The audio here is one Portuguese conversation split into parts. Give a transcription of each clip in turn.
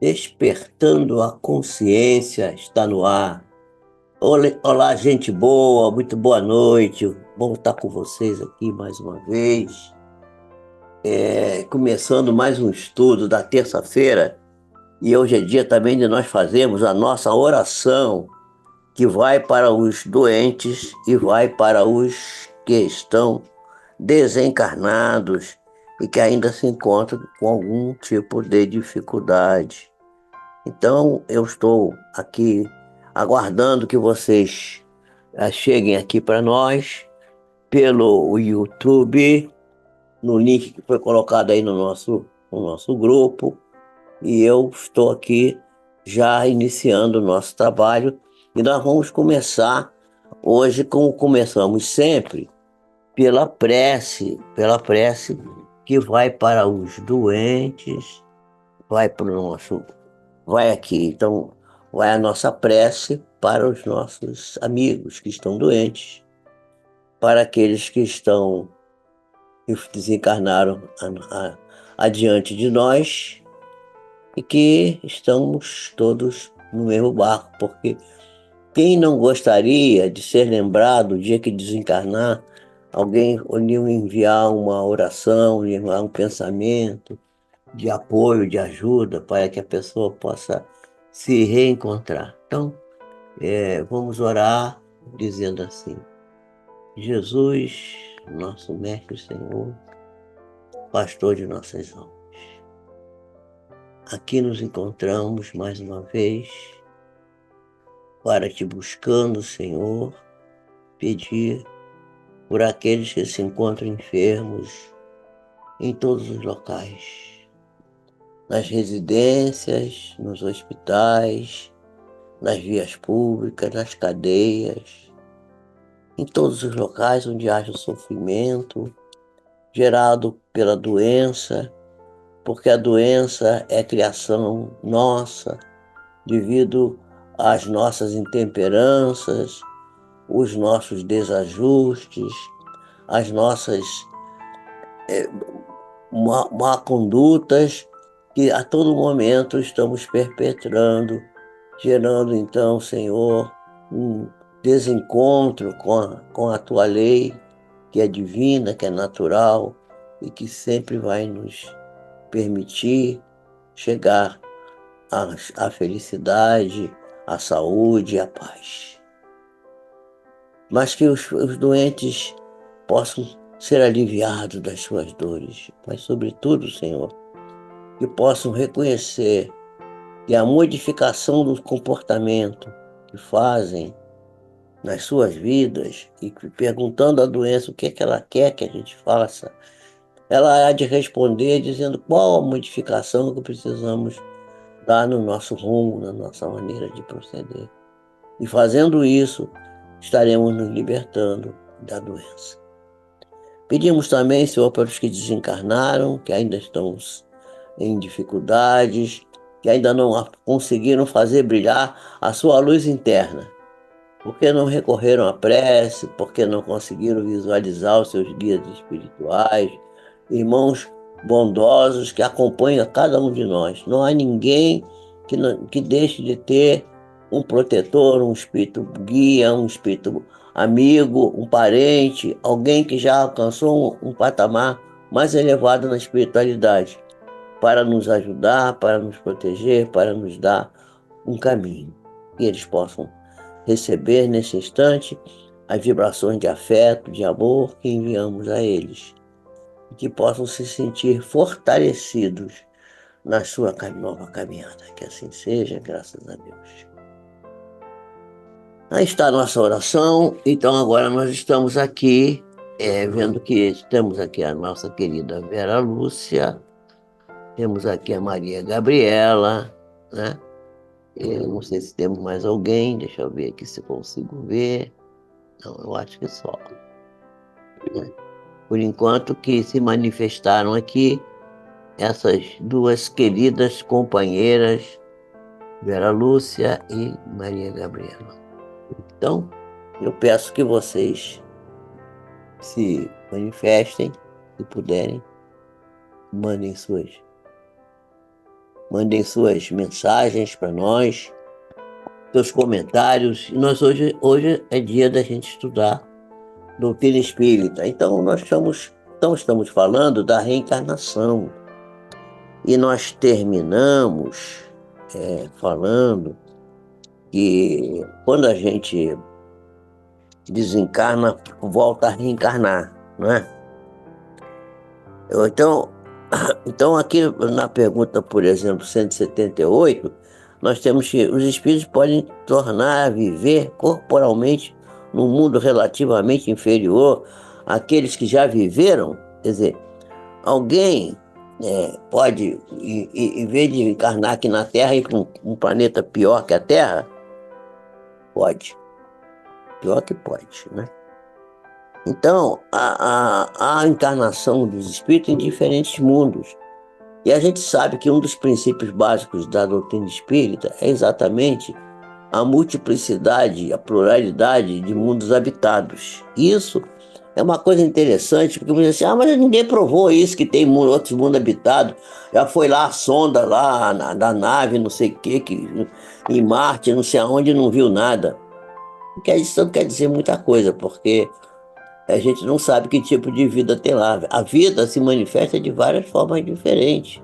Despertando a consciência está no ar. Olá, gente boa, muito boa noite. Bom estar com vocês aqui mais uma vez. Começando mais um estudo da terça-feira, e hoje é dia também de nós fazermos a nossa oração, que vai para os doentes e vai para os que estão desencarnados e que ainda se encontram com algum tipo de dificuldade. Então, eu estou aqui aguardando que vocês cheguem aqui para nós pelo YouTube, no link que foi colocado aí no nosso grupo, e eu estou aqui já iniciando o nosso trabalho, e nós vamos começar hoje, como começamos sempre, pela prece que vai para os doentes, vai para o nosso vai aqui. Então, vai a nossa prece para os nossos amigos que estão doentes, para aqueles que desencarnaram adiante de nós e que estamos todos no mesmo barco, porque quem não gostaria de ser lembrado o dia que desencarnar, alguém enviar uma oração, enviar um pensamento de apoio, de ajuda, para que a pessoa possa se reencontrar. Então, vamos orar dizendo assim: Jesus, nosso Mestre e Senhor, pastor de nossas almas, aqui nos encontramos mais uma vez para te buscando, Senhor, pedir por aqueles que se encontram enfermos em todos os locais, nas residências, nos hospitais, nas vias públicas, nas cadeias, em todos os locais onde haja sofrimento gerado pela doença, porque a doença é criação nossa, devido às nossas intemperanças, os nossos desajustes, as nossas má condutas que a todo momento estamos perpetrando, gerando então, Senhor, um desencontro com a tua lei, que é divina, que é natural e que sempre vai nos permitir chegar à felicidade, à saúde e à paz. Mas que os doentes possam ser aliviados das suas dores, mas, sobretudo, Senhor, que possam reconhecer que a modificação do comportamento que fazem nas suas vidas e perguntando à doença o que é que ela quer que a gente faça, ela há de responder dizendo qual a modificação que precisamos dar no nosso rumo, na nossa maneira de proceder. E fazendo isso, estaremos nos libertando da doença. Pedimos também, Senhor, para os que desencarnaram, que ainda estão em dificuldades, que ainda não conseguiram fazer brilhar a sua luz interna, porque não recorreram à prece, porque não conseguiram visualizar os seus guias espirituais, irmãos bondosos que acompanham cada um de nós. Não há ninguém que deixe de ter um protetor, um espírito guia, um espírito amigo, um parente, alguém que já alcançou um patamar mais elevado na espiritualidade, para nos ajudar, para nos proteger, para nos dar um caminho. Que eles possam receber nesse instante as vibrações de afeto, de amor que enviamos a eles. E que possam se sentir fortalecidos na sua nova caminhada. Que assim seja, graças a Deus. Aí está a nossa oração. Então agora nós estamos aqui, vendo que temos aqui a nossa querida Vera Lúcia, temos aqui a Maria Gabriela, né? Eu não sei se temos mais alguém, deixa eu ver aqui se consigo ver. Não, eu acho que só, né? Por enquanto que se manifestaram aqui essas duas queridas companheiras, Vera Lúcia e Maria Gabriela. Então, eu peço que vocês se manifestem, se puderem, mandem suas mandem suas mensagens para nós, seus comentários. E nós hoje é dia da gente estudar doutrina espírita. Então estamos falando da reencarnação. E nós terminamos falando que quando a gente desencarna, volta a reencarnar, não é? Então, então aqui na pergunta, por exemplo, 178, nós temos que os espíritos podem tornar a viver corporalmente num mundo relativamente inferior àqueles que já viveram. Quer dizer, alguém pode, em vez de encarnar aqui na Terra, ir para um planeta pior que a Terra? Pode. Pior que pode, né? Então, a encarnação dos espíritos em diferentes mundos. E a gente sabe que um dos princípios básicos da doutrina espírita é exatamente a multiplicidade, a pluralidade de mundos habitados. Isso é uma coisa interessante, porque você diz assim, mas ninguém provou isso, que tem outros mundos habitados. Já foi lá a sonda lá da nave, não sei o quê, que em Marte, não sei aonde, não viu nada. Isso não quer dizer muita coisa, porque a gente não sabe que tipo de vida tem lá. A vida se manifesta de várias formas diferentes.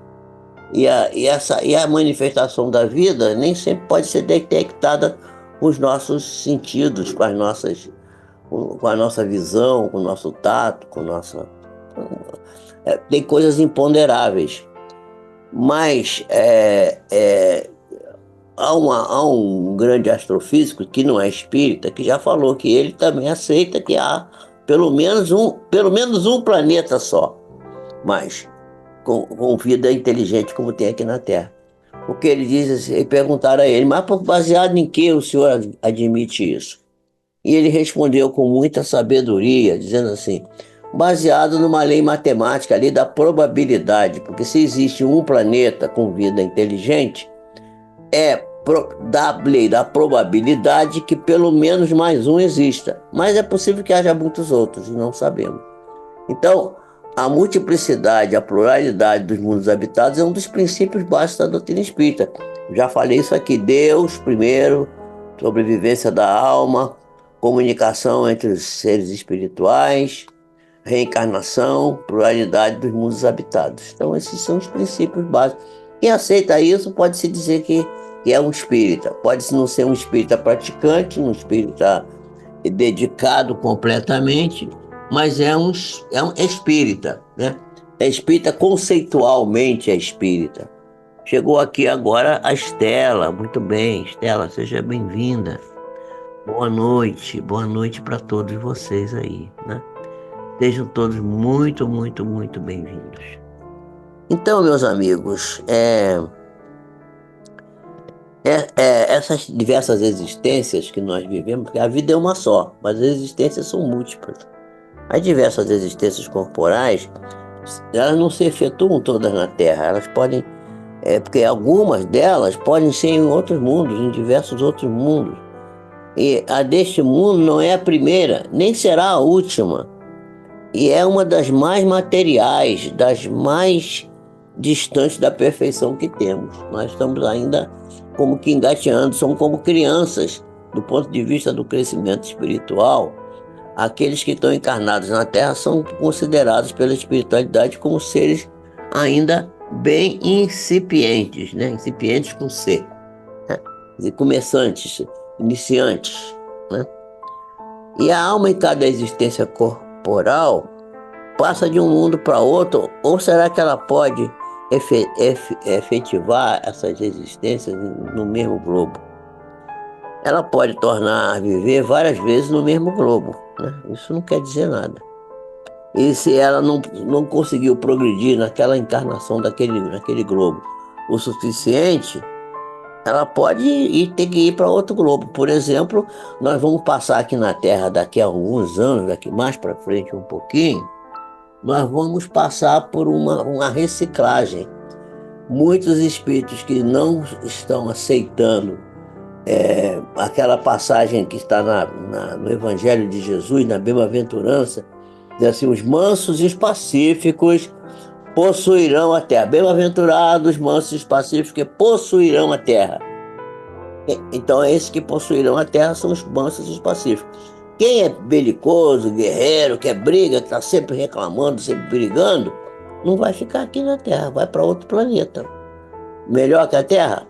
E a manifestação da vida nem sempre pode ser detectada com os nossos sentidos, com a nossa visão, com o nosso tato, com nossa... tem coisas imponderáveis. Mas há um grande astrofísico que não é espírita, que já falou que ele também aceita que há pelo menos um planeta só, mas com vida inteligente como tem aqui na Terra. Porque ele diz assim, e perguntaram a ele, mas baseado em que o senhor admite isso? E ele respondeu com muita sabedoria, dizendo assim, baseado numa lei matemática ali da probabilidade, porque se existe um planeta com vida inteligente, da lei da probabilidade que pelo menos mais um exista. Mas é possível que haja muitos outros, e não sabemos. Então, a multiplicidade, a pluralidade dos mundos habitados é um dos princípios básicos da doutrina espírita. Já falei isso aqui, Deus primeiro, sobrevivência da alma, comunicação entre os seres espirituais, reencarnação, pluralidade dos mundos habitados. Então, esses são os princípios básicos. Quem aceita isso pode-se dizer que é um espírita. Pode-se não ser um espírita praticante, um espírita dedicado completamente, mas é um espírita, né? É espírita conceitualmente, é espírita. Chegou aqui agora a Estela. Muito bem, Estela, seja bem-vinda. Boa noite para todos vocês aí, né? Sejam todos muito, muito, muito bem-vindos. Então, meus amigos, essas diversas existências que nós vivemos, porque a vida é uma só, mas as existências são múltiplas. As diversas existências corporais, elas não se efetuam todas na Terra, elas podem, porque algumas delas podem ser em outros mundos, em diversos outros mundos. E a deste mundo não é a primeira, nem será a última. E é uma das mais materiais, das mais distantes da perfeição que temos. Nós estamos ainda como que engateando, somos como crianças do ponto de vista do crescimento espiritual. Aqueles que estão encarnados na Terra são considerados pela espiritualidade como seres ainda bem incipientes, né? Incipientes com C, né? E começantes, iniciantes, né? E a alma em cada existência corporal passa de um mundo para outro, ou será que ela pode efetivar essas existências no mesmo globo? Ela pode tornar a viver várias vezes no mesmo globo, né? Isso não quer dizer nada. E se ela não conseguiu progredir naquela encarnação naquele globo o suficiente, ela pode ter que ir para outro globo. Por exemplo, nós vamos passar aqui na Terra daqui a alguns anos, daqui mais para frente um pouquinho, nós vamos passar por uma reciclagem. Muitos espíritos que não estão aceitando aquela passagem que está no Evangelho de Jesus, na Bem-aventurança, diz assim, os mansos e os pacíficos Possuirão a terra. Bem-aventurados, mansos e pacíficos, que possuirão a terra. Então, esses que possuirão a terra são os mansos e os pacíficos. Quem é belicoso, guerreiro, quer briga, que está sempre reclamando, sempre brigando, não vai ficar aqui na Terra, vai para outro planeta. Melhor que a Terra?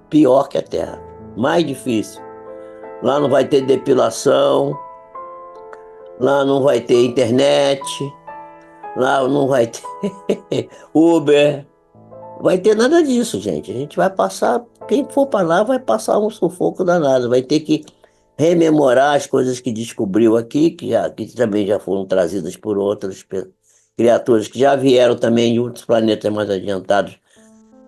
Pior que a Terra. Mais difícil. Lá não vai ter depilação, lá não vai ter internet, lá não vai ter Uber, vai ter nada disso, gente. A gente vai passar, quem for para lá vai passar um sufoco danado, vai ter que rememorar as coisas que descobriu aqui, que também já foram trazidas por outras criaturas que já vieram também de outros planetas mais adiantados.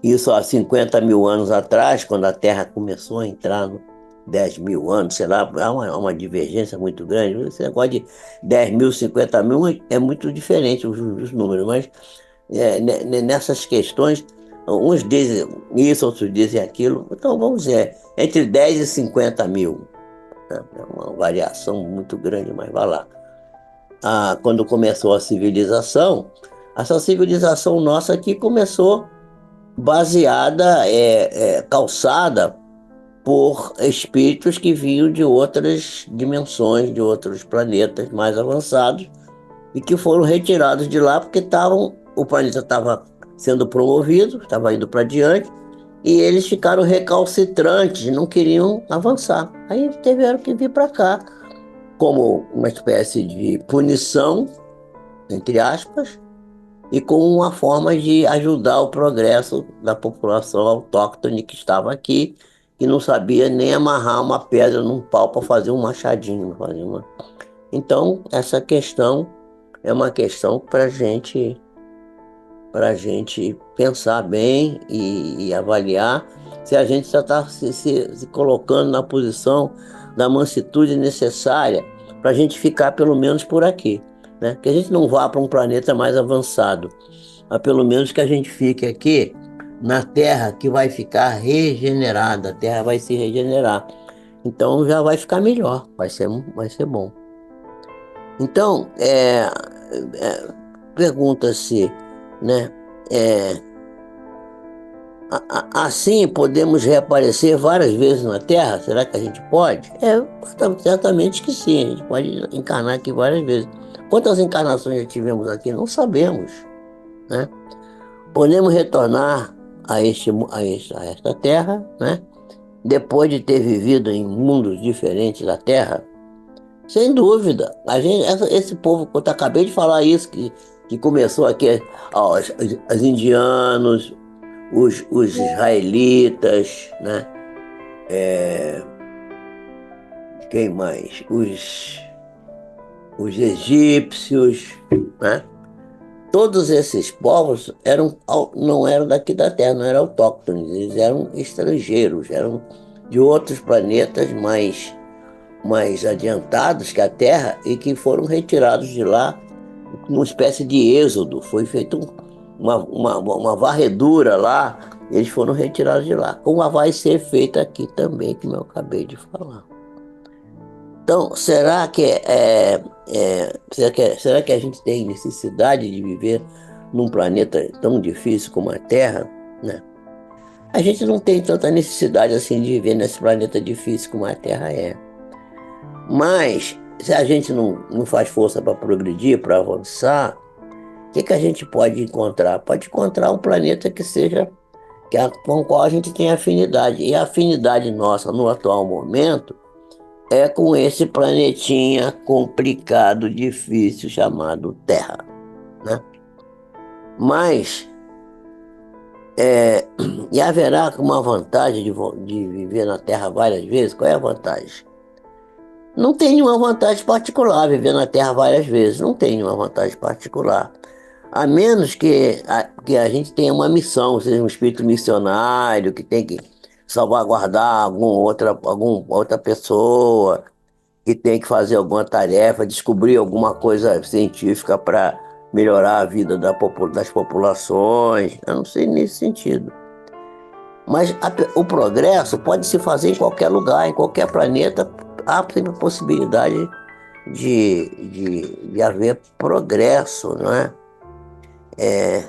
Isso há 50 mil anos atrás, quando a Terra começou a entrar no 10 mil anos, sei lá, há uma divergência muito grande. Esse negócio de 10 mil, 50 mil é muito diferente os números, mas nessas questões, uns dizem isso, outros dizem aquilo. Então, vamos dizer, entre 10 e 50 mil. Né? É uma variação muito grande, mas vai lá. Quando começou a civilização, essa civilização nossa aqui começou baseada, calçada por espíritos que vinham de outras dimensões, de outros planetas mais avançados e que foram retirados de lá porque o planeta estava sendo promovido, estava indo para diante e eles ficaram recalcitrantes, não queriam avançar. Aí tiveram que vir para cá como uma espécie de punição, entre aspas, e como uma forma de ajudar o progresso da população autóctone que estava aqui, que não sabia nem amarrar uma pedra num pau para fazer um machadinho. Então, essa questão é uma questão para gente pensar bem e avaliar se a gente já está se colocando na posição da mansitude necessária para a gente ficar pelo menos por aqui, né? Que a gente não vá para um planeta mais avançado, mas pelo menos que a gente fique aqui na Terra, que vai ficar regenerada, a Terra vai se regenerar. Então já vai ficar melhor, vai ser bom. Então, pergunta-se, né? é, assim podemos reaparecer várias vezes na Terra? Será que a gente pode? Certamente que sim, a gente pode encarnar aqui várias vezes. Quantas encarnações já tivemos aqui? Não sabemos, né? Podemos retornar a esta Terra, né? Depois de ter vivido em mundos diferentes da Terra? Sem dúvida. Esse povo, que eu acabei de falar isso, que começou aqui, os indianos, os israelitas, né? Quem mais? Os egípcios, né? Todos esses povos não eram daqui da Terra, não eram autóctones, eles eram estrangeiros, eram de outros planetas mais adiantados que a Terra e que foram retirados de lá numa espécie de êxodo. Foi feita uma varredura lá, eles foram retirados de lá, como vai ser feita aqui também, como eu acabei de falar. Então, será que a gente tem necessidade de viver num planeta tão difícil como a Terra, né? A gente não tem tanta necessidade assim de viver nesse planeta difícil como a Terra é. Mas, se a gente não faz força para progredir, para avançar, o que a gente pode encontrar? Pode encontrar um planeta com o qual a gente tem afinidade. E a afinidade nossa no atual momento é com esse planetinha complicado, difícil, chamado Terra, né? Mas, e haverá uma vantagem de viver na Terra várias vezes? Qual é a vantagem? Não tem nenhuma vantagem particular viver na Terra várias vezes, não tem nenhuma vantagem particular. A menos que a gente tenha uma missão, seja um espírito missionário, que tem que salvaguardar alguma outra pessoa, que tem que fazer alguma tarefa, descobrir alguma coisa científica para melhorar a vida das populações. Eu não sei nesse sentido. Mas o progresso pode se fazer em qualquer lugar, em qualquer planeta. Há sempre possibilidade de haver progresso, não é? É,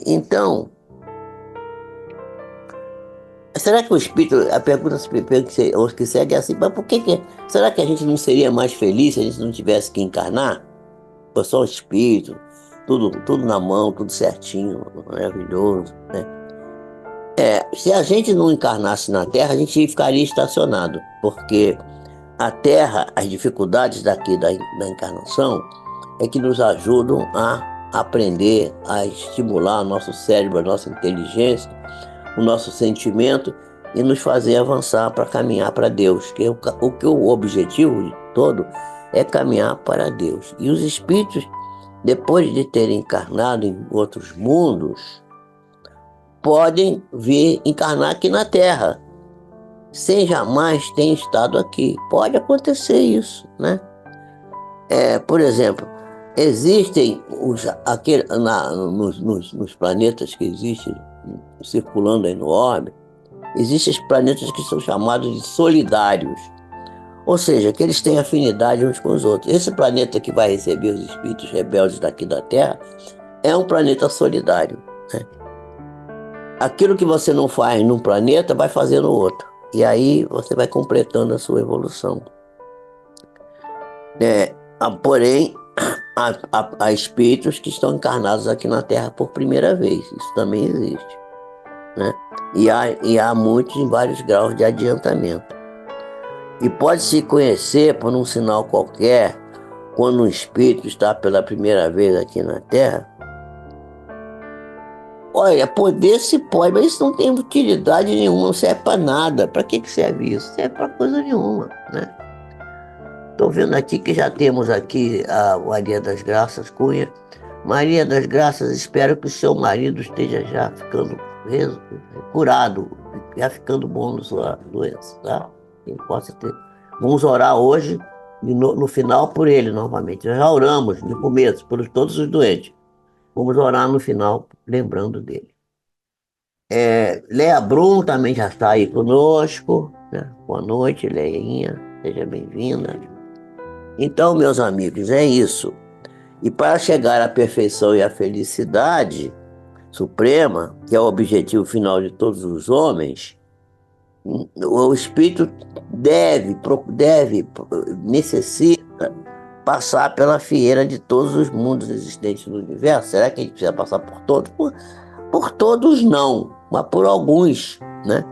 então, será que o espírito, a pergunta que segue é assim, mas será que a gente não seria mais feliz se a gente não tivesse que encarnar? Foi só o espírito, tudo na mão, tudo certinho, maravilhoso, né? Se a gente não encarnasse na Terra, a gente ficaria estacionado, porque a Terra, as dificuldades daqui da encarnação, é que nos ajudam a aprender, a estimular o nosso cérebro, a nossa inteligência, o nosso sentimento e nos fazer avançar para caminhar para Deus, que o objetivo todo é caminhar para Deus. E os espíritos, depois de terem encarnado em outros mundos, podem vir encarnar aqui na Terra, sem jamais ter estado aqui. Pode acontecer isso, né? Por exemplo, existem nos planetas que existem circulando aí no orbe, existem os planetas que são chamados de solidários, ou seja, que eles têm afinidade uns com os outros. Esse planeta que vai receber os espíritos rebeldes daqui da Terra é um planeta solidário, né? Aquilo que você não faz num planeta, vai fazer no outro. E aí você vai completando a sua evolução. Porém, há espíritos que estão encarnados aqui na Terra por primeira vez. Isso também existe, né? E há muitos em vários graus de adiantamento. E pode-se conhecer por um sinal qualquer, quando um espírito está pela primeira vez aqui na Terra. Olha, poder se pode, mas isso não tem utilidade nenhuma, não serve para nada. Para que serve isso? Não serve para coisa nenhuma, né? Estou vendo aqui que já temos aqui a Maria das Graças Cunha. Maria das Graças, espero que o seu marido esteja já ficando curado, já ficando bom da sua doença, tá? Que ele possa ter. Vamos orar hoje e no final por ele novamente. Nós já oramos no começo por todos os doentes. Vamos orar no final lembrando dele. Lea Brum também já está aí conosco, né? Boa noite, Leinha, seja bem-vinda. Então, meus amigos, é isso. E para chegar à perfeição e à felicidade suprema, que é o objetivo final de todos os homens, o espírito necessita passar pela fieira de todos os mundos existentes no universo. Será que a gente precisa passar por todos? Por todos não, mas por alguns, né?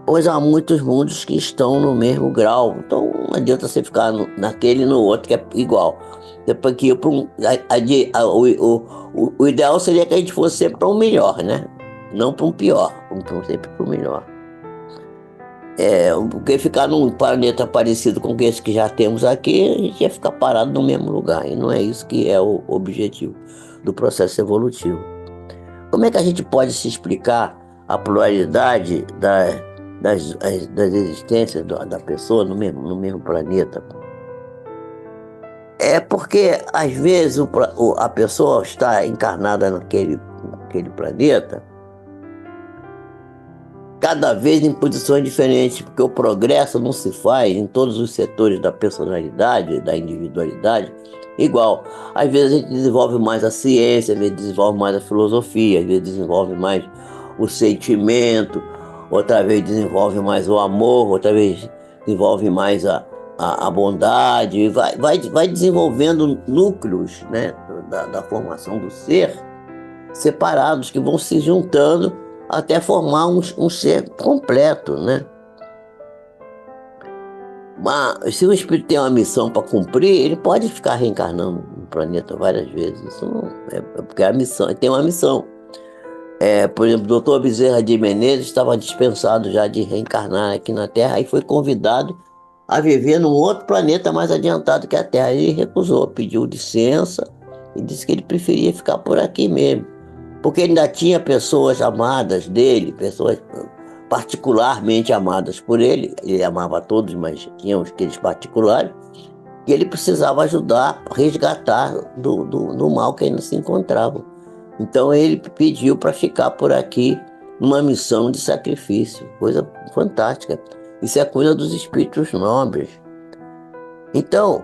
Pois há muitos mundos que estão no mesmo grau. Então não adianta você ficar naquele e no outro que é igual. Depois que ir para o ideal seria que a gente fosse sempre para um melhor, né? Não para um pior, sempre para o melhor. Porque ficar num planeta parecido com esse que já temos aqui, a gente ia ficar parado no mesmo lugar. E não é isso que é o objetivo do processo evolutivo. Como é que a gente pode se explicar a pluralidade das existências da pessoa no mesmo planeta? É porque, às vezes, a pessoa está encarnada naquele planeta, cada vez em posições diferentes, porque o progresso não se faz em todos os setores da personalidade, da individualidade, igual. Às vezes a gente desenvolve mais a ciência, às vezes desenvolve mais a filosofia, às vezes desenvolve mais o sentimento, outra vez desenvolve mais o amor, outra vez desenvolve mais a bondade, vai desenvolvendo núcleos, né, da formação do ser, separados, que vão se juntando até formar um ser completo, né? Mas se o espírito tem uma missão para cumprir, ele pode ficar reencarnando no planeta várias vezes. Isso não, porque a missão, ele tem uma missão. Por exemplo, o doutor Bezerra de Menezes estava dispensado já de reencarnar aqui na Terra e foi convidado a viver num outro planeta mais adiantado que a Terra. Ele recusou, pediu licença e disse que ele preferia ficar por aqui mesmo. Porque ele ainda tinha pessoas amadas dele, pessoas particularmente amadas por ele. Ele amava todos, mas tinha aqueles particulares. E ele precisava ajudar, resgatar do mal que ainda se encontrava. Então ele pediu para ficar por aqui numa missão de sacrifício. Coisa fantástica. Isso é coisa dos espíritos nobres. Então,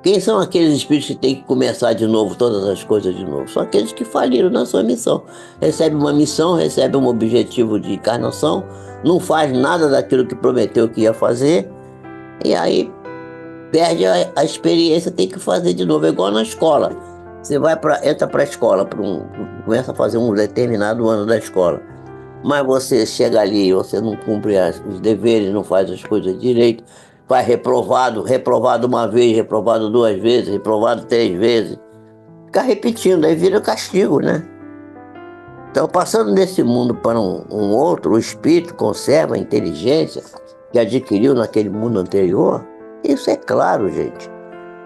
Quem são aqueles espíritos que têm que começar de novo todas as coisas de novo? São aqueles que faliram na sua missão. Recebe uma missão, recebe um objetivo de encarnação, não faz nada daquilo que prometeu que ia fazer, e aí perde a experiência, tem que fazer de novo. É igual na escola. Você entra para a escola, começa a fazer um determinado ano da escola. Mas você chega ali, você não cumpre os deveres, não faz as coisas direito, vai reprovado uma vez, reprovado duas vezes, reprovado três vezes. Fica repetindo, aí vira castigo, né? Então, passando desse mundo para um outro, o espírito conserva a inteligência que adquiriu naquele mundo anterior. Isso é claro, gente.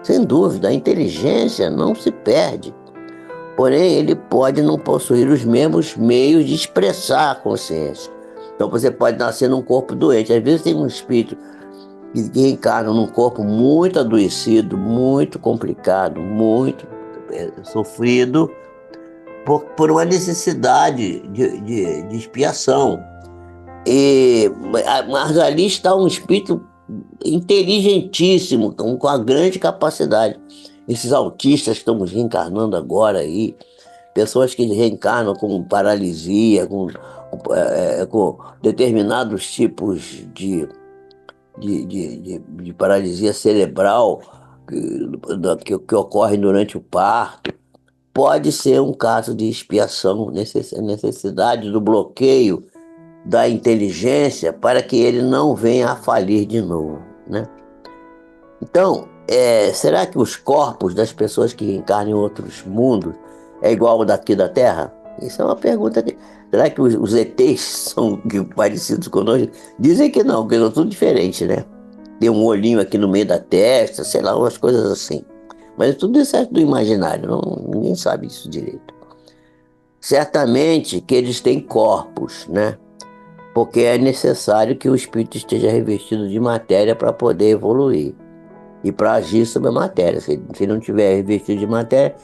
Sem dúvida, a inteligência não se perde. Porém, ele pode não possuir os mesmos meios de expressar a consciência. Então, você pode nascer num corpo doente. Às vezes tem um espírito que reencarna num corpo muito adoecido, muito complicado, muito sofrido, por uma necessidade de expiação. Mas ali está um espírito inteligentíssimo, com a grande capacidade. Esses autistas que estamos reencarnando agora aí, pessoas que reencarnam com paralisia, com determinados tipos de paralisia cerebral que ocorre durante o parto, pode ser um caso de expiação, necessidade do bloqueio da inteligência para que ele não venha a falir de novo, né? Então, será que os corpos das pessoas que reencarnam em outros mundos é igual ao daqui da Terra? Isso é uma pergunta que... Será que os ETs são parecidos conosco? Dizem que não, que são tudo diferente, né? Tem um olhinho aqui no meio da testa, sei lá, umas coisas assim. Mas tudo isso é do imaginário, ninguém sabe isso direito. Certamente que eles têm corpos, né? Porque é necessário que o espírito esteja revestido de matéria para poder evoluir e para agir sobre a matéria. Se não tiver revestido de matéria,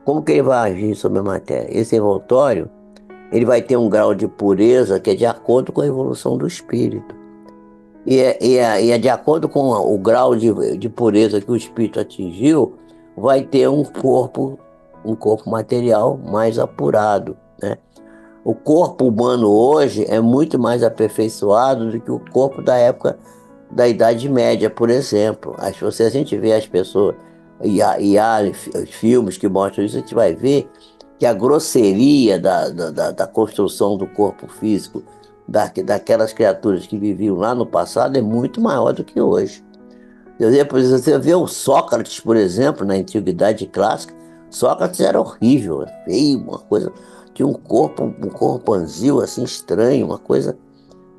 como que ele vai agir sobre a matéria? Esse envoltório, ele vai ter um grau de pureza que é de acordo com a evolução do espírito. E é de acordo com o grau de pureza que o espírito atingiu, vai ter um corpo material mais apurado, né? O corpo humano hoje é muito mais aperfeiçoado do que o corpo da época da Idade Média, por exemplo. Se a gente vê as pessoas, há filmes que mostram isso, a gente vai ver que a grosseria da construção do corpo físico daquelas criaturas que viviam lá no passado é muito maior do que hoje. Você vê o Sócrates, por exemplo, na Antiguidade Clássica. Sócrates era horrível, feio, uma coisa... Tinha um corpanzil assim estranho, uma coisa...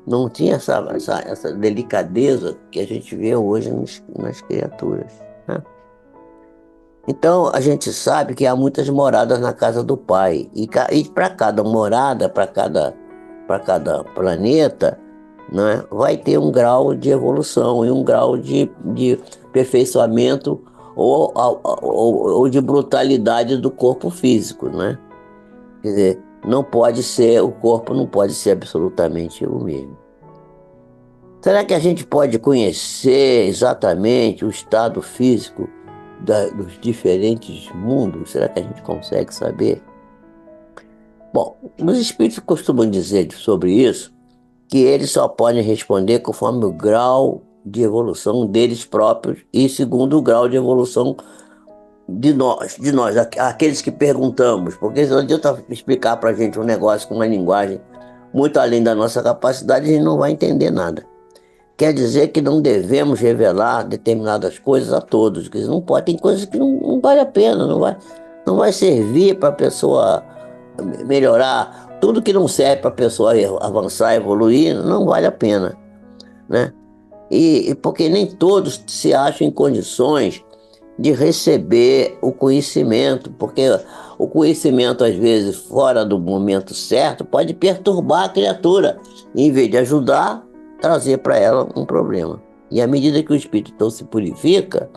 Não tinha essa delicadeza que a gente vê hoje nas criaturas, né? Então, a gente sabe que há muitas moradas na casa do Pai. E para cada morada, para cada planeta, né, vai ter um grau de evolução e um grau de aperfeiçoamento ou de brutalidade do corpo físico, né? Quer dizer, o corpo não pode ser absolutamente o mesmo. Será que a gente pode conhecer exatamente o estado físico dos diferentes mundos? Será que a gente consegue saber? Bom, os espíritos costumam dizer sobre isso que eles só podem responder conforme o grau de evolução deles próprios e segundo o grau de evolução de nós, aqueles que perguntamos, porque não adianta explicar para a gente um negócio com uma linguagem muito além da nossa capacidade, a gente não vai entender nada. Quer dizer que não devemos revelar determinadas coisas a todos, que não pode, tem coisas que não vale a pena, não vai servir para a pessoa melhorar. Tudo que não serve para a pessoa avançar, evoluir, não vale a pena, né? E porque nem todos se acham em condições de receber o conhecimento, porque o conhecimento, às vezes, fora do momento certo, pode perturbar a criatura, em vez de ajudar, trazer para ela um problema. E à medida que o espírito então se purifica,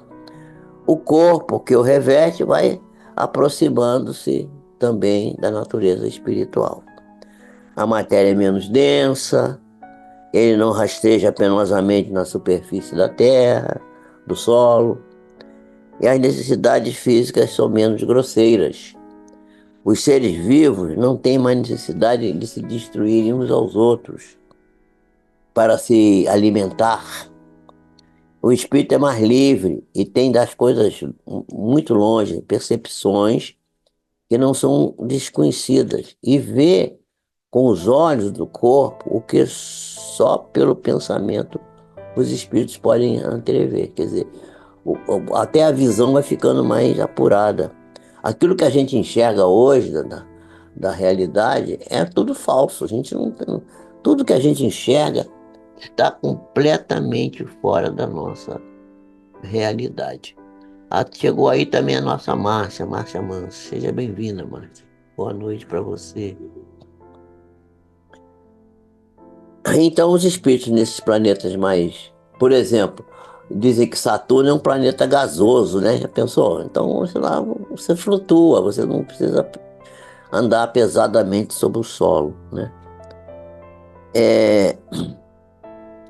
o corpo que o reveste vai aproximando-se também da natureza espiritual. A matéria é menos densa, ele não rasteja penosamente na superfície da terra, do solo. e as necessidades físicas são menos grosseiras. Os seres vivos não têm mais necessidade de se destruírem uns aos outros para se alimentar. O espírito é mais livre e tem das coisas muito longe, percepções que não são desconhecidas, e vê com os olhos do corpo o que só pelo pensamento os espíritos podem entrever. Quer dizer, até a visão vai ficando mais apurada. Aquilo que a gente enxerga hoje da realidade é tudo falso. A gente não, tudo que a gente enxerga está completamente fora da nossa realidade. Chegou aí também a nossa Márcia Manso. Seja bem-vinda, Márcia. Boa noite para você. Então, os espíritos nesses planetas mais, por exemplo, dizem que Saturno é um planeta gasoso, né? Já pensou? Então, sei lá, você flutua, você não precisa andar pesadamente sobre o solo, né?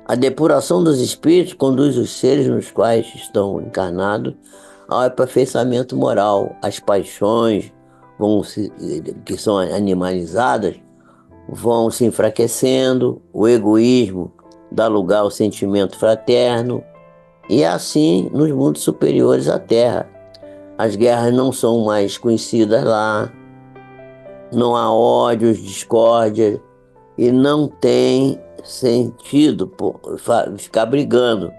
A depuração dos espíritos conduz os seres nos quais estão encarnados ao aperfeiçoamento moral. As paixões que são animalizadas vão se enfraquecendo, o egoísmo dá lugar ao sentimento fraterno, e assim nos mundos superiores à Terra. As guerras não são mais conhecidas lá, não há ódios, discórdias, e não tem sentido ficar brigando,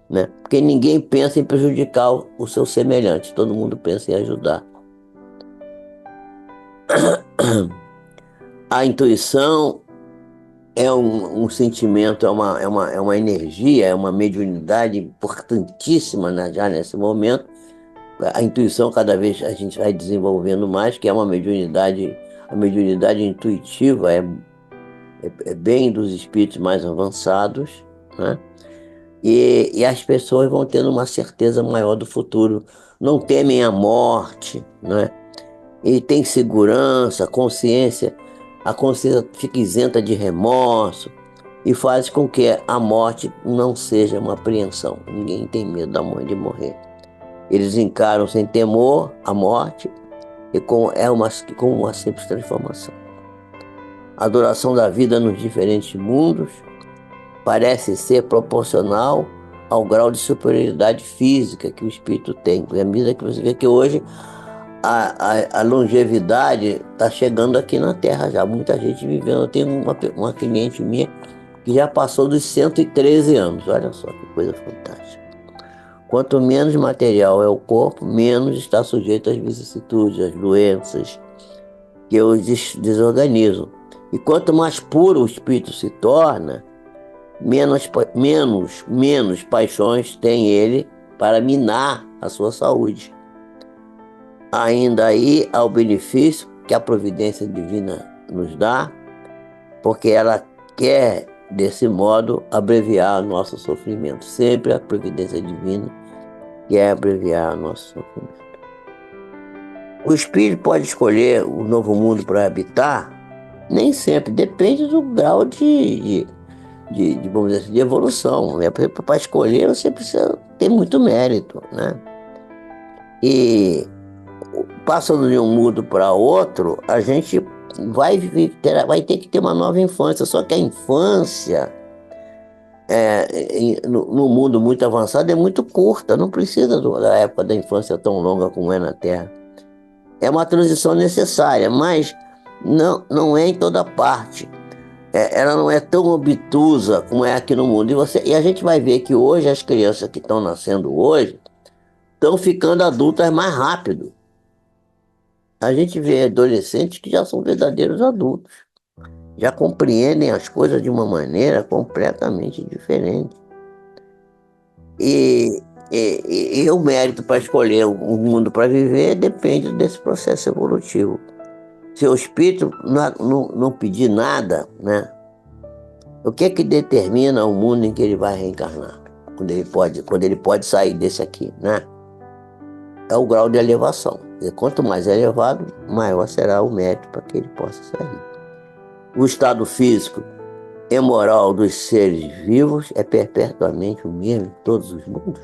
né? Porque ninguém pensa em prejudicar o seu semelhante, todo mundo pensa em ajudar. A intuição é um sentimento, é uma energia, é uma mediunidade importantíssima, né, já nesse momento. A intuição, cada vez a gente vai desenvolvendo mais, que é uma mediunidade, a mediunidade intuitiva é bem dos espíritos mais avançados, né? E as pessoas vão tendo uma certeza maior do futuro, não temem a morte, né? E tem segurança, a consciência fica isenta de remorso e faz com que a morte não seja uma apreensão. Ninguém tem medo de morrer. Eles encaram sem temor a morte e com uma simples transformação. A duração da vida nos diferentes mundos parece ser proporcional ao grau de superioridade física que o espírito tem. À medida que você vê que hoje a longevidade está chegando aqui na Terra já, muita gente vivendo. Eu tenho uma cliente minha que já passou dos 113 anos, olha só que coisa fantástica. Quanto menos material é o corpo, menos está sujeito às vicissitudes, às doenças que os desorganizam. E quanto mais puro o espírito se torna, menos paixões tem ele para minar a sua saúde. Ainda aí há o benefício que a providência divina nos dá, porque ela quer, desse modo, abreviar o nosso sofrimento. Sempre a providência divina quer abreviar o nosso sofrimento. O espírito pode escolher o novo mundo para habitar? Nem sempre, depende do grau vamos dizer assim, de evolução, né? Para escolher você precisa ter muito mérito, né? E passando de um mundo para outro, a gente vai ter que ter uma nova infância. Só que a infância, no mundo muito avançado, é muito curta. Não precisa da época da infância tão longa como é na Terra. É uma transição necessária, mas não é em toda parte. Ela não é tão obtusa como é aqui no mundo. E a gente vai ver que hoje as crianças que estão nascendo hoje estão ficando adultas mais rápido. A gente vê adolescentes que já são verdadeiros adultos, já compreendem as coisas de uma maneira completamente diferente. E o mérito para escolher o mundo para viver depende desse processo evolutivo. Se o espírito não pedir nada, né? O que é que determina o mundo em que ele vai reencarnar? Quando ele pode sair desse aqui, né? É o grau de elevação. E quanto mais elevado, maior será o mérito para que ele possa sair. O estado físico e moral dos seres vivos é perpetuamente o mesmo em todos os mundos.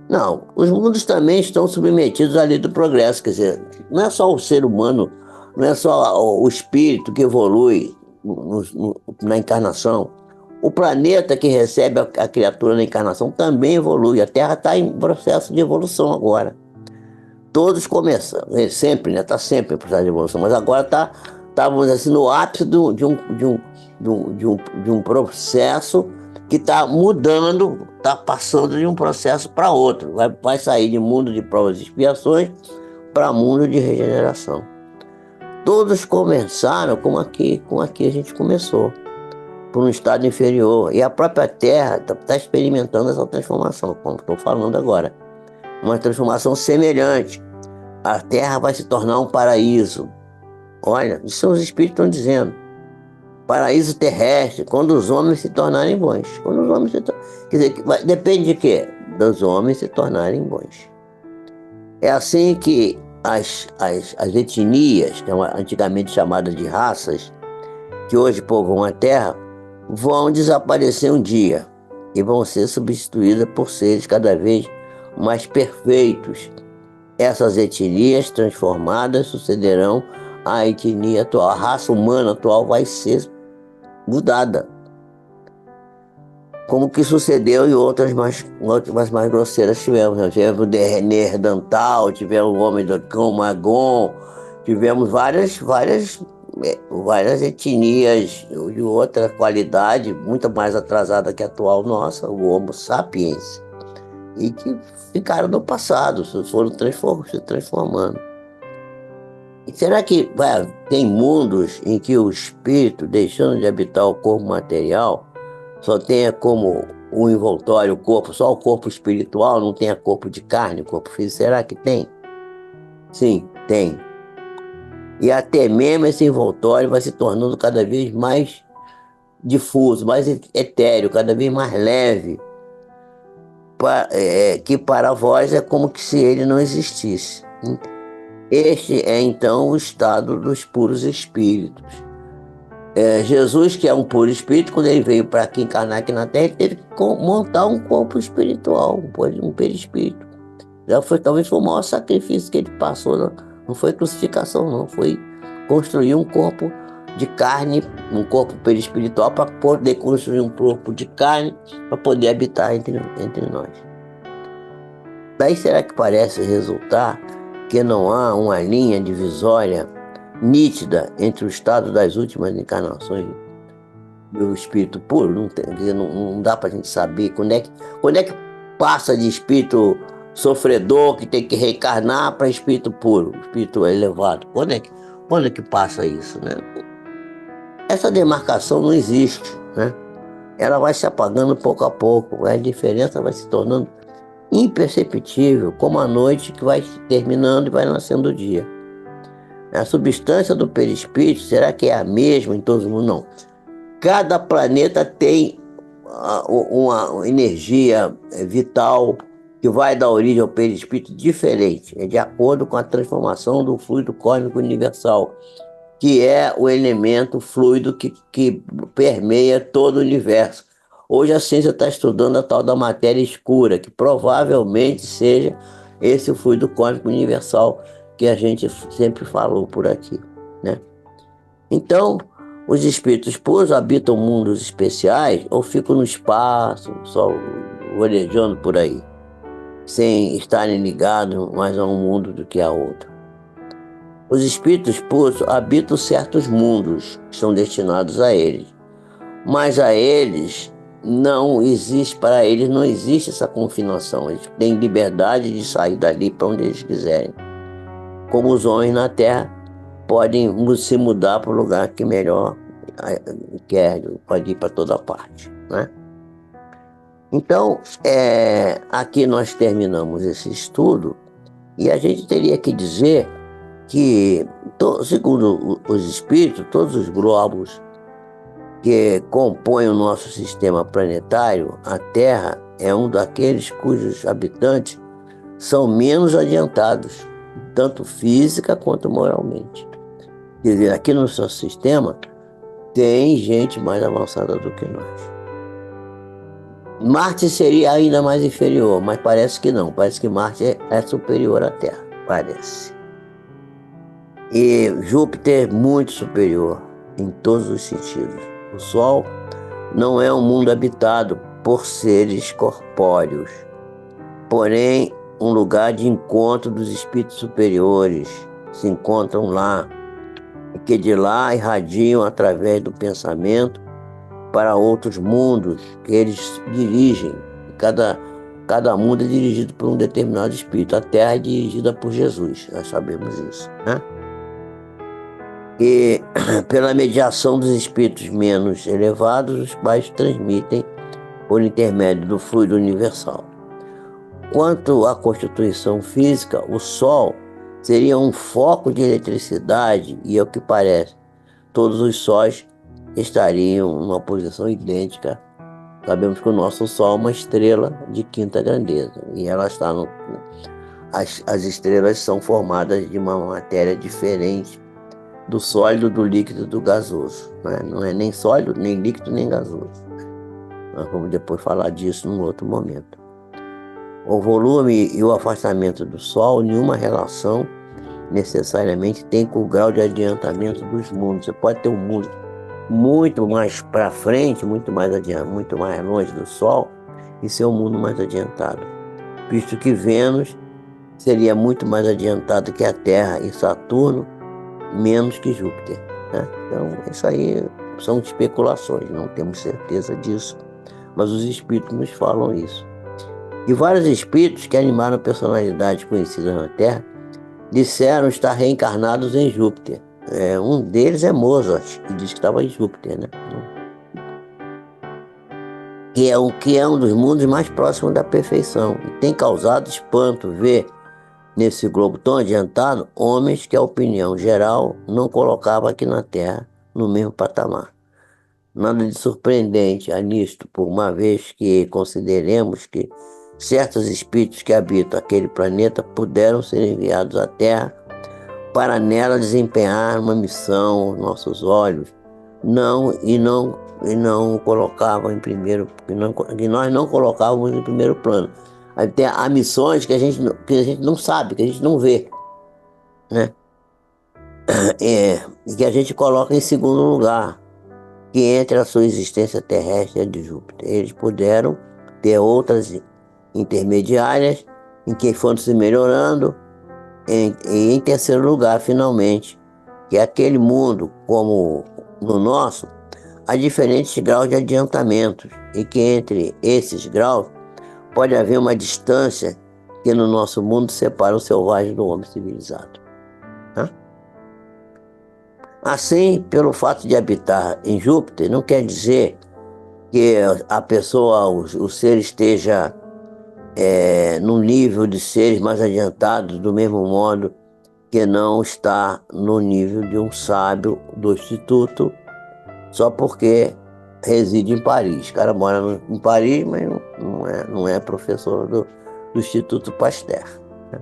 Não, os mundos também estão submetidos à lei do progresso, quer dizer, não é só o ser humano, não é só o espírito que evolui na encarnação. O planeta que recebe a criatura na encarnação também evolui. A Terra está em processo de evolução agora. Todos começam, sempre, né? Está sempre em processo de evolução, mas agora estávamos assim, no ápice de um processo que está mudando, está passando de um processo para outro. Vai sair de mundo de provas e expiações para mundo de regeneração. Todos começaram com aqui a gente começou, por um estado inferior. E a própria Terra está experimentando essa transformação, como estou falando agora. Uma transformação semelhante. A Terra vai se tornar um paraíso. Olha, isso os espíritos estão dizendo. Paraíso terrestre, quando os homens se tornarem bons. Quando os homens quer dizer, depende de quê? Dos homens se tornarem bons. É assim que as etnias, que eram antigamente chamadas de raças, que hoje povoam a Terra, vão desaparecer um dia e vão ser substituídas por seres cada vez mais perfeitos. Essas etnias transformadas sucederão à etnia atual. A raça humana atual vai ser mudada, como que sucedeu em outras mais grosseiras tivemos. Nós tivemos o Neandertal, tivemos o Homem do Cão Magon, tivemos várias etnias de outra qualidade, muito mais atrasada que a atual nossa, o Homo sapiens, e que ficaram no passado, foram se transformando. E será que tem mundos em que o espírito, deixando de habitar o corpo material, só tenha como o envoltório o corpo, só o corpo espiritual, não tenha corpo de carne, corpo físico? Será que tem? Sim, tem. E até mesmo esse envoltório vai se tornando cada vez mais difuso, mais etéreo, cada vez mais leve, que para vós é como que se ele não existisse. Este é então o estado dos puros espíritos. Jesus, que é um puro espírito, quando ele veio para aqui encarnar aqui na Terra, ele teve que montar um corpo espiritual, um perispírito. Talvez foi o maior sacrifício que ele passou, não foi crucificação, não, foi construir um corpo de carne, um corpo perispiritual, para poder construir um corpo de carne, para poder habitar entre nós. Daí será que parece resultar que não há uma linha divisória nítida entre o estado das últimas encarnações e o espírito puro? Não dá para a gente saber quando é que passa de espírito sofredor que tem que reencarnar para espírito puro, espírito elevado. Quando é que passa isso, né? Essa demarcação não existe, né? Ela vai se apagando pouco a pouco, a diferença vai se tornando imperceptível, como a noite que vai terminando e vai nascendo o dia. A substância do perispírito, será que é a mesma em todo mundo? Não. Cada planeta tem uma energia vital que vai dar origem ao perispírito diferente, de acordo com a transformação do fluido cósmico universal, que é o elemento fluido que permeia todo o universo. Hoje a ciência está estudando a tal da matéria escura, que provavelmente seja esse fluido cósmico universal que a gente sempre falou por aqui, né? Então, os espíritos puros habitam mundos especiais ou ficam no espaço, só olejando por aí, sem estarem ligados mais a um mundo do que a outro. Os espíritos puros habitam certos mundos que são destinados a eles, mas a eles para eles não existe essa confinação. Eles têm liberdade de sair dali para onde eles quiserem. Como os homens na Terra podem se mudar para o lugar que melhor quer, pode ir para toda parte, né? Então, aqui nós terminamos esse estudo e a gente teria que dizer que, segundo os espíritos, todos os globos que compõem o nosso sistema planetário, a Terra é um daqueles cujos habitantes são menos adiantados, tanto física quanto moralmente. Quer dizer, aqui no nosso sistema tem gente mais avançada do que nós. Marte seria ainda mais inferior, mas parece que não. Parece que Marte é superior à Terra, parece. E Júpiter é muito superior em todos os sentidos. O Sol não é um mundo habitado por seres corpóreos, porém um lugar de encontro dos espíritos superiores. Se encontram lá, e que de lá irradiam através do pensamento para outros mundos que eles dirigem. Cada mundo é dirigido por um determinado espírito. A Terra é dirigida por Jesus, nós sabemos isso, né? E pela mediação dos espíritos menos elevados, os quais transmitem por intermédio do fluido universal. Quanto à constituição física, o Sol seria um foco de eletricidade e, ao que parece, todos os sóis estariam numa posição idêntica. Sabemos que o nosso Sol é uma estrela de quinta grandeza e ela está no... As estrelas são formadas de uma matéria diferente do sólido, do líquido e do gasoso, né? Não é nem sólido, nem líquido, nem gasoso. Nós vamos depois falar disso num outro momento. O volume e o afastamento do Sol, nenhuma relação necessariamente tem com o grau de adiantamento dos mundos. Você pode ter um mundo muito mais para frente, muito mais longe do Sol, e ser um mundo mais adiantado. Visto que Vênus seria muito mais adiantado que a Terra e Saturno, menos que Júpiter, né? Então, isso aí são especulações, não temos certeza disso, mas os espíritos nos falam isso. E vários espíritos que animaram personalidades conhecidas na Terra disseram estar reencarnados em Júpiter. Um deles é Mozart, que diz que estava em Júpiter, né? Que é um dos mundos mais próximos da perfeição. E tem causado espanto ver nesse globo tão adiantado homens que a opinião geral não colocava aqui na Terra no mesmo patamar. Nada de surpreendente há nisto, por uma vez que consideremos que certos espíritos que habitam aquele planeta puderam ser enviados à Terra para nela desempenhar uma missão aos nossos olhos, não colocavam em primeiro, que nós não colocávamos em primeiro plano. Há missões que a gente não sabe, que a gente não vê, né? E que a gente coloca em segundo lugar, que entre a sua existência terrestre e a de Júpiter. Eles puderam ter outras intermediárias em que foram se melhorando, e em terceiro lugar, finalmente, que é aquele mundo, como no nosso, há diferentes graus de adiantamentos e que entre esses graus pode haver uma distância que no nosso mundo separa o selvagem do homem civilizado, né? Assim, pelo fato de habitar em Júpiter, não quer dizer que a pessoa, o ser esteja num nível de seres mais adiantados, do mesmo modo que não está no nível de um sábio do Instituto, só porque reside em Paris. O cara mora em Paris, mas não é professor do Instituto Pasteur, né?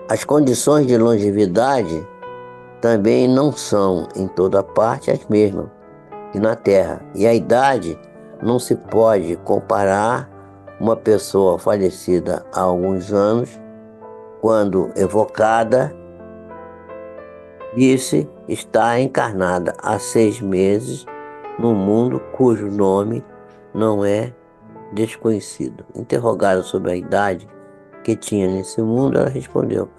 As condições de longevidade também não são, em toda parte, as mesmas que na Terra. E a idade não se pode comparar uma pessoa falecida há alguns anos, quando evocada, disse estar encarnada há 6 meses num mundo cujo nome não é desconhecido. Interrogada sobre a idade que tinha nesse mundo, ela respondeu: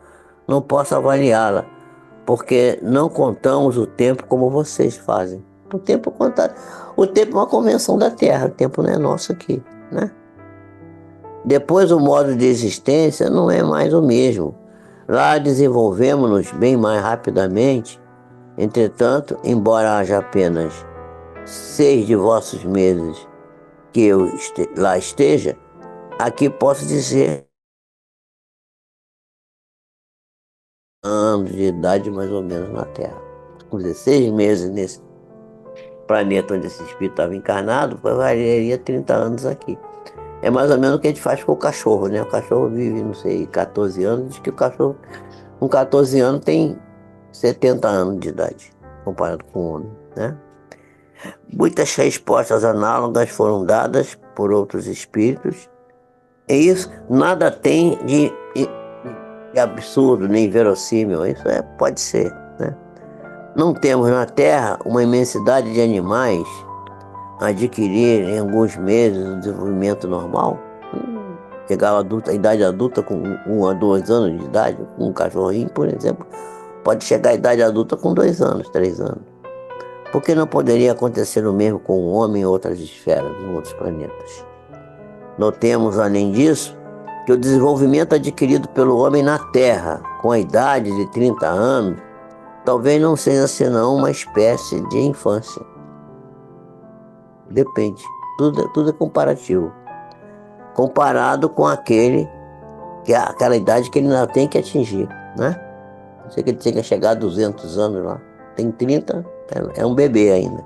não posso avaliá-la, porque não contamos o tempo como vocês fazem. O tempo é uma convenção da Terra, o tempo não é nosso aqui, né? Depois, o modo de existência não é mais o mesmo. Lá desenvolvemos-nos bem mais rapidamente. Entretanto, embora haja apenas 6 de vossos meses que eu lá esteja, aqui posso dizer anos de idade mais ou menos na Terra. Vamos dizer, 6 meses nesse planeta onde esse espírito estava encarnado, valeria 30 anos aqui. É mais ou menos o que a gente faz com o cachorro, né? O cachorro vive, não sei, 14 anos, diz que o cachorro com 14 anos tem 70 anos de idade, comparado com o homem, né? Muitas respostas análogas foram dadas por outros espíritos. E isso nada tem de absurdo nem verossímil. Isso pode ser, né? Não temos na Terra uma imensidade de animais a adquirir em alguns meses o desenvolvimento normal. Chegar à idade adulta com 1 a 2 anos de idade, um cachorrinho, por exemplo, pode chegar à idade adulta com 2 anos, 3 anos. Por que não poderia acontecer o mesmo com o homem em outras esferas, em outros planetas? Notemos, além disso, que o desenvolvimento adquirido pelo homem na Terra, com a idade de 30 anos, talvez não seja senão uma espécie de infância. Depende. Tudo é comparativo. Comparado com aquela idade que ele ainda tem que atingir, né? Não sei que ele tem que chegar a 200 anos lá. Tem 30, é um bebê ainda.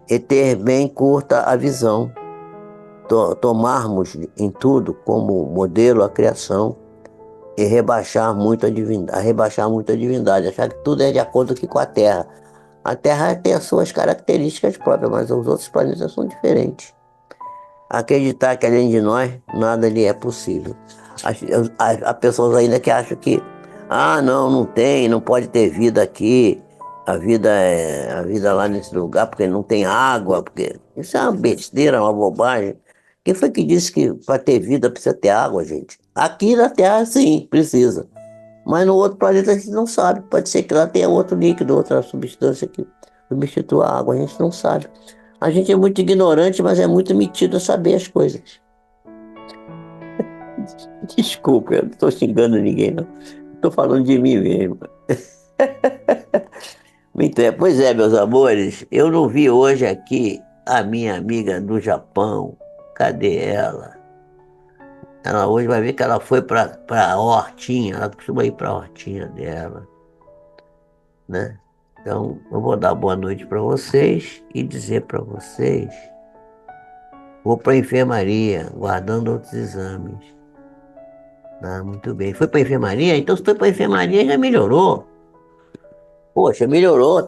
E ter bem curta a visão. Tomarmos em tudo como modelo a criação e rebaixar muito a divindade, achar que tudo é de acordo aqui com a Terra. A Terra tem as suas características próprias, mas os outros planetas são diferentes. Acreditar que além de nós, nada lhe é possível. Há pessoas ainda que acham que, não tem, não pode ter vida aqui, a vida lá nesse lugar, porque não tem água, porque isso é uma besteira, uma bobagem. Quem foi que disse que para ter vida precisa ter água, gente? Aqui na Terra, sim, precisa. Mas no outro planeta a gente não sabe. Pode ser que lá tenha outro líquido, outra substância que substitua a água, a gente não sabe. A gente é muito ignorante, mas é muito metido a saber as coisas. Desculpa, eu não estou xingando ninguém, não. Estou falando de mim mesmo. Pois é, meus amores, eu não vi hoje aqui a minha amiga do Japão. Cadê ela? Ela hoje vai ver que ela foi para a hortinha, ela costuma ir para a hortinha dela, né? Então, eu vou dar boa noite para vocês e dizer para vocês, vou para a enfermaria, guardando outros exames. Muito bem. Foi para a enfermaria? Então, se foi para a enfermaria, já melhorou. Poxa, melhorou,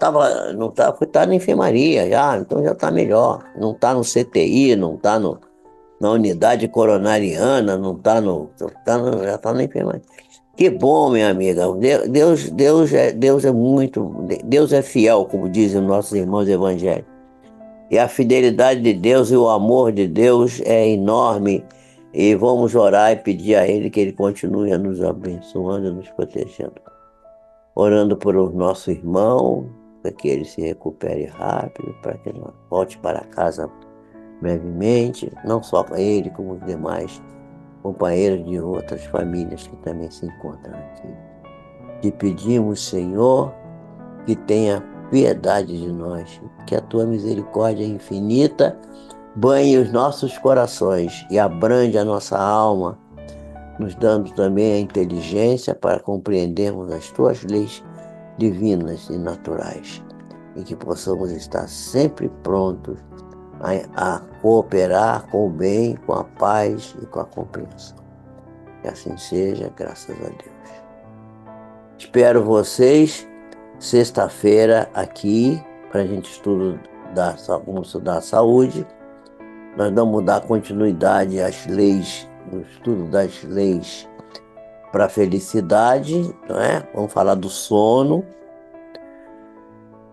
não tá, tá na enfermaria já, então já está melhor. Não está no CTI, não está na unidade coronariana, não está já está na enfermaria. Que bom, minha amiga. Deus é muito. Deus é fiel, como dizem nossos irmãos evangélicos. E a fidelidade de Deus e o amor de Deus é enorme. E vamos orar e pedir a Ele que Ele continue a nos abençoando e nos protegendo. Orando por o nosso irmão, para que ele se recupere rápido, para que ele volte para casa brevemente, não só para ele, como os demais companheiros de outras famílias que também se encontram aqui. Te pedimos, Senhor, que tenha piedade de nós, que a tua misericórdia infinita banhe os nossos corações e abrande a nossa alma, nos dando também a inteligência para compreendermos as tuas leis divinas e naturais, e que possamos estar sempre prontos a cooperar com o bem, com a paz e com a compreensão. Que assim seja, graças a Deus. Espero vocês sexta-feira aqui para a gente vamos estudar a saúde. Nós vamos dar continuidade às leis, no estudo das leis para a felicidade, não é? Vamos falar do sono.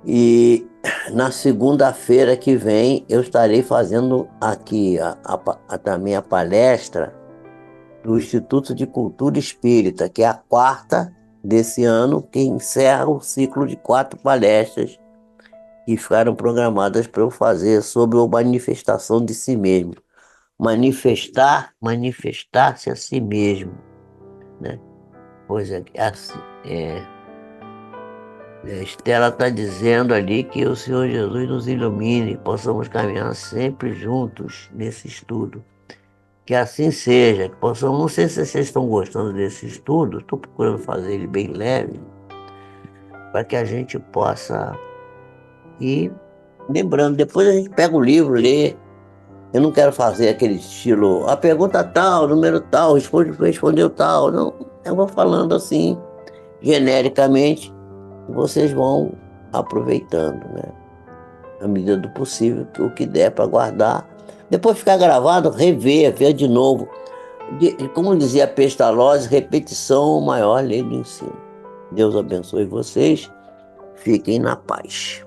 E na segunda-feira que vem eu estarei fazendo aqui também a palestra do Instituto de Cultura Espírita, que é a quarta desse ano, que encerra o ciclo de 4 palestras que ficaram programadas para eu fazer sobre a manifestação de si mesmo. Manifestar-se a si mesmo, né? Pois a Estela está dizendo ali que o Senhor Jesus nos ilumine e possamos caminhar sempre juntos nesse estudo. Que assim seja, que possamos, não sei se vocês estão gostando desse estudo, estou procurando fazer ele bem leve, para que a gente possa ir lembrando. Depois a gente pega o livro, lê. Eu não quero fazer aquele estilo, a pergunta tal, número tal, respondeu tal. Não, eu vou falando assim, genericamente, vocês vão aproveitando, né? na medida do possível, o que der para guardar. Depois ficar gravado, rever, ver de novo. Como dizia Pestalozzi, repetição é a maior lei do ensino. Deus abençoe vocês. Fiquem na paz.